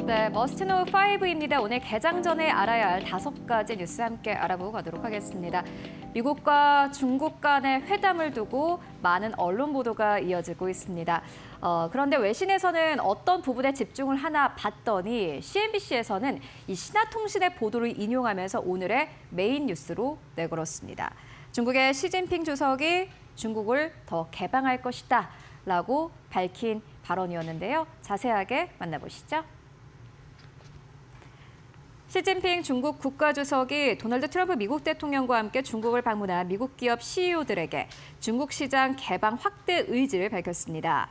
네, 머스트노우 5입니다. 오늘 개장 전에 알아야 할 5가지 뉴스 함께 알아보고 가도록 하겠습니다. 미국과 중국 간의 회담을 두고 많은 언론 보도가 이어지고 있습니다. 그런데 외신에서는 어떤 부분에 집중을 하나 봤더니 CNBC에서는 이 신화통신의 보도를 인용하면서 오늘의 메인 뉴스로 내걸었습니다. 중국의 시진핑 주석이 중국을 더 개방할 것이다 라고 밝힌 발언이었는데요. 자세하게 만나보시죠. 시진핑 중국 국가주석이 도널드 트럼프 미국 대통령과 함께 중국을 방문한 미국 기업 CEO들에게 중국 시장 개방 확대 의지를 밝혔습니다.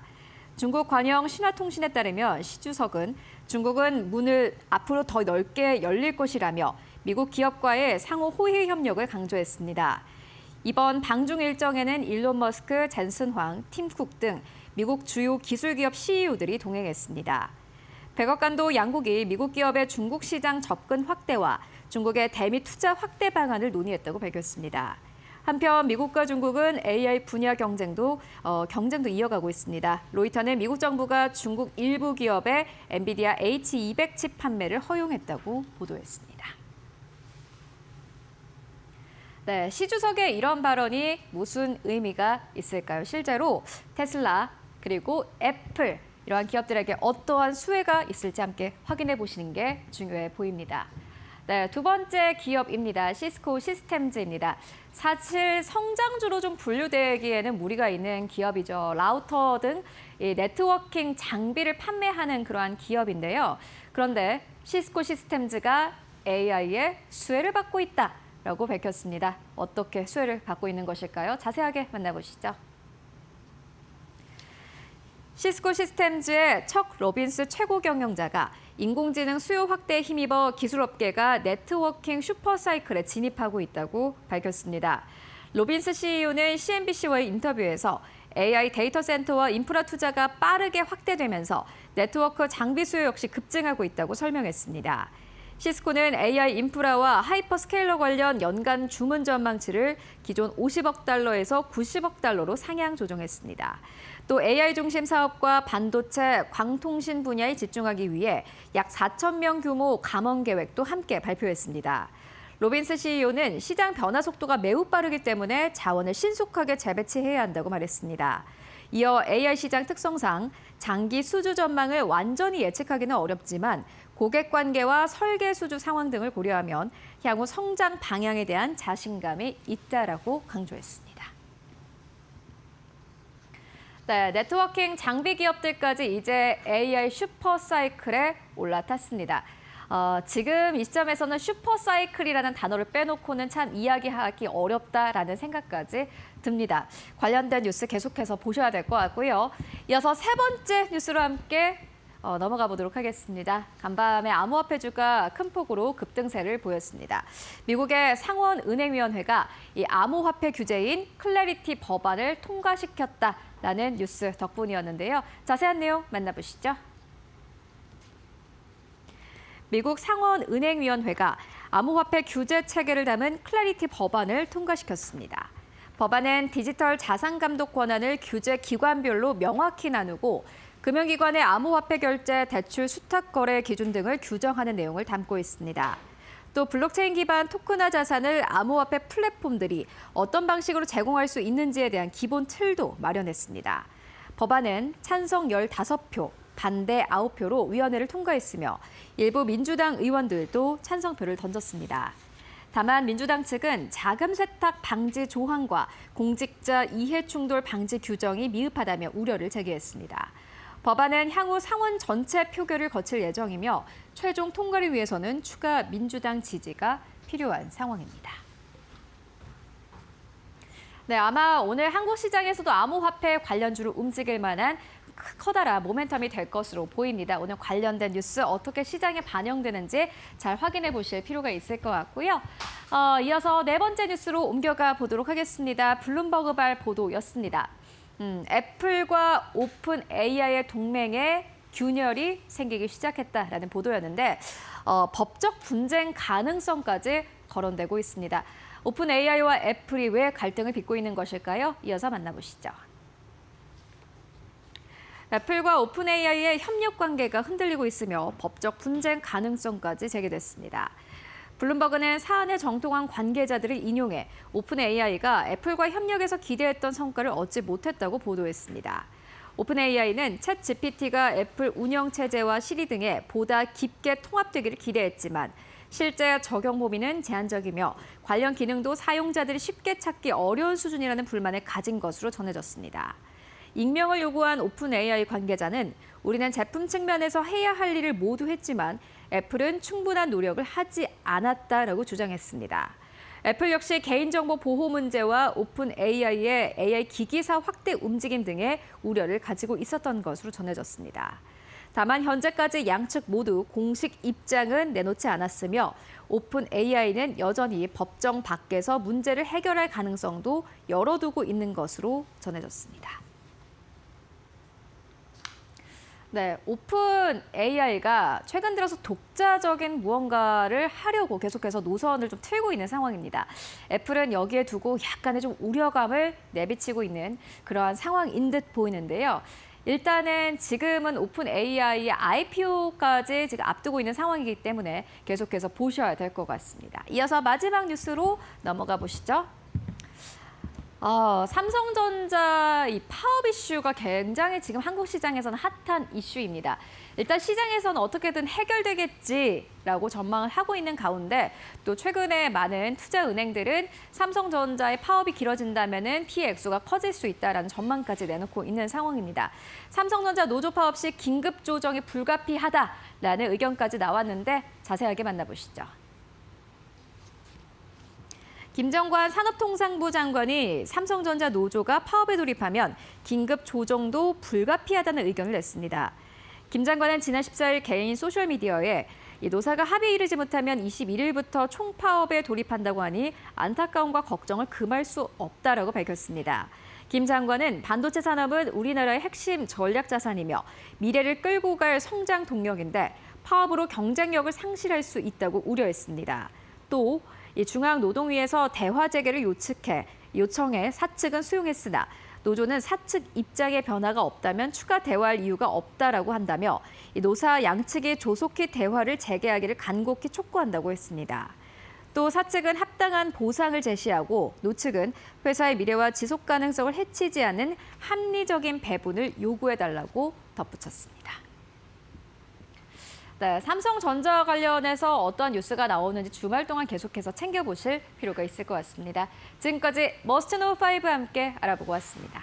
중국 관영 신화통신에 따르면 시 주석은 중국은 문을 앞으로 더 넓게 열릴 것이라며 미국 기업과의 상호 호혜 협력을 강조했습니다. 이번 방중 일정에는 일론 머스크, 젠슨 황, 팀 쿡 등 미국 주요 기술기업 CEO들이 동행했습니다. 백악관도 양국이 미국 기업의 중국 시장 접근 확대와 중국의 대미 투자 확대 방안을 논의했다고 밝혔습니다. 한편 미국과 중국은 AI 분야 경쟁도 이어가고 있습니다. 로이터는 미국 정부가 중국 일부 기업의 엔비디아 H200 칩 판매를 허용했다고 보도했습니다. 네, 시 주석의 이런 발언이 무슨 의미가 있을까요? 실제로 테슬라 그리고 애플 이러한 기업들에게 어떠한 수혜가 있을지 함께 확인해 보시는 게 중요해 보입니다. 네, 두 번째 기업입니다. 시스코 시스템즈입니다. 사실 성장주로 좀 분류되기에는 무리가 있는 기업이죠. 라우터 등 이 네트워킹 장비를 판매하는 그러한 기업인데요. 그런데 시스코 시스템즈가 AI의 수혜를 받고 있다라고 밝혔습니다. 어떻게 수혜를 받고 있는 것일까요? 자세하게 만나보시죠. 시스코 시스템즈의 척 로빈스 최고 경영자가 인공지능 수요 확대에 힘입어 기술업계가 네트워킹 슈퍼사이클에 진입하고 있다고 밝혔습니다. 로빈스 CEO는 CNBC와의 인터뷰에서 AI 데이터 센터와 인프라 투자가 빠르게 확대되면서 네트워크 장비 수요 역시 급증하고 있다고 설명했습니다. 시스코는 AI 인프라와 하이퍼스케일러 관련 연간 주문 전망치를 기존 50억 달러에서 90억 달러로 상향 조정했습니다. 또 AI 중심 사업과 반도체, 광통신 분야에 집중하기 위해 약 4천 명 규모 감원 계획도 함께 발표했습니다. 로빈스 CEO는 시장 변화 속도가 매우 빠르기 때문에 자원을 신속하게 재배치해야 한다고 말했습니다. 이어 AI 시장 특성상 장기 수주 전망을 완전히 예측하기는 어렵지만 고객 관계와 설계 수주 상황 등을 고려하면 향후 성장 방향에 대한 자신감이 있다라고 강조했습니다. 네, 네트워킹 장비 기업들까지 이제 AI 슈퍼사이클에 올라탔습니다. 지금 이 시점에서는 슈퍼사이클이라는 단어를 빼놓고는 참 이야기하기 어렵다라는 생각까지 듭니다. 관련된 뉴스 계속해서 보셔야 될 것 같고요. 이어서 세 번째 뉴스로 함께 넘어가 보도록 하겠습니다. 간밤에 암호화폐주가 큰 폭으로 급등세를 보였습니다. 미국의 상원은행위원회가 이 암호화폐 규제인 클래리티 법안을 통과시켰다라는 뉴스 덕분이었는데요. 자세한 내용 만나보시죠. 미국 상원은행위원회가 암호화폐 규제 체계를 담은 클래리티 법안을 통과시켰습니다. 법안은 디지털 자산 감독 권한을 규제 기관별로 명확히 나누고 금융기관의 암호화폐 결제, 대출, 수탁 거래 기준 등을 규정하는 내용을 담고 있습니다. 또 블록체인 기반 토큰화 자산을 암호화폐 플랫폼들이 어떤 방식으로 제공할 수 있는지에 대한 기본 틀도 마련했습니다. 법안은 찬성 15표, 반대 9표로 위원회를 통과했으며 일부 민주당 의원들도 찬성표를 던졌습니다. 다만 민주당 측은 자금 세탁 방지 조항과 공직자 이해 충돌 방지 규정이 미흡하다며 우려를 제기했습니다. 법안은 향후 상원 전체 표결을 거칠 예정이며 최종 통과를 위해서는 추가 민주당 지지가 필요한 상황입니다. 네, 아마 오늘 한국 시장에서도 암호화폐 관련주로 움직일 만한 커다란 모멘텀이 될 것으로 보입니다. 오늘 관련된 뉴스 어떻게 시장에 반영되는지 잘 확인해 보실 필요가 있을 것 같고요. 이어서 네 번째 뉴스로 옮겨가 보도록 하겠습니다. 블룸버그발 보도였습니다. 애플과 오픈 AI의 동맹에 균열이 생기기 시작했다라는 보도였는데 법적 분쟁 가능성까지 거론되고 있습니다. 오픈 AI와 애플이 왜 갈등을 빚고 있는 것일까요? 이어서 만나보시죠. 애플과 오픈 AI의 협력 관계가 흔들리고 있으며 법적 분쟁 가능성까지 제기됐습니다. 블룸버그는 사안에 정통한 관계자들을 인용해 오픈 AI가 애플과 협력해서 기대했던 성과를 얻지 못했다고 보도했습니다. 오픈 AI는 챗 GPT가 애플 운영체제와 시리 등에 보다 깊게 통합되기를 기대했지만 실제 적용 범위는 제한적이며 관련 기능도 사용자들이 쉽게 찾기 어려운 수준이라는 불만을 가진 것으로 전해졌습니다. 익명을 요구한 오픈 AI 관계자는 우리는 제품 측면에서 해야 할 일을 모두 했지만 애플은 충분한 노력을 하지 않았다라고 주장했습니다. 애플 역시 개인정보 보호 문제와 오픈 AI의 AI 기기사 확대 움직임 등의 우려를 가지고 있었던 것으로 전해졌습니다. 다만 현재까지 양측 모두 공식 입장은 내놓지 않았으며 오픈 AI는 여전히 법정 밖에서 문제를 해결할 가능성도 열어두고 있는 것으로 전해졌습니다. 네, 오픈 AI가 최근 들어서 독자적인 무언가를 하려고 계속해서 노선을 좀 틀고 있는 상황입니다. 애플은 여기에 두고 약간의 좀 우려감을 내비치고 있는 그러한 상황인 듯 보이는데요. 일단은 지금은 오픈 AI의 IPO까지 지금 앞두고 있는 상황이기 때문에 계속해서 보셔야 될 것 같습니다. 이어서 마지막 뉴스로 넘어가 보시죠. 삼성전자 이 파업 이슈가 굉장히 지금 한국 시장에서는 핫한 이슈입니다. 일단 시장에서는 어떻게든 해결되겠지라고 전망을 하고 있는 가운데 또 최근에 많은 투자은행들은 삼성전자의 파업이 길어진다면 피해 액수가 커질 수 있다라는 전망까지 내놓고 있는 상황입니다. 삼성전자 노조 파업 시 긴급 조정이 불가피하다라는 의견까지 나왔는데 자세하게 만나보시죠. 김정관 산업통상부 장관이 삼성전자 노조가 파업에 돌입하면 긴급 조정도 불가피하다는 의견을 냈습니다. 김 장관은 지난 14일 개인 소셜미디어에 노사가 합의에 이르지 못하면 21일부터 총파업에 돌입한다고 하니 안타까움과 걱정을 금할 수 없다라고 밝혔습니다. 김 장관은 반도체 산업은 우리나라의 핵심 전략 자산이며 미래를 끌고 갈 성장 동력인데 파업으로 경쟁력을 상실할 수 있다고 우려했습니다. 또 중앙노동위에서 대화 재개를 요청해 사측은 수용했으나 노조는 사측 입장에 변화가 없다면 추가 대화할 이유가 없다라고 한다며 노사 양측이 조속히 대화를 재개하기를 간곡히 촉구한다고 했습니다. 또 사측은 합당한 보상을 제시하고 노측은 회사의 미래와 지속 가능성을 해치지 않는 합리적인 배분을 요구해달라고 덧붙였습니다. 네, 삼성전자 관련해서 어떠한 뉴스가 나오는지 주말 동안 계속해서 챙겨보실 필요가 있을 것 같습니다. 지금까지 머스트 노우 5와 함께 알아보고 왔습니다.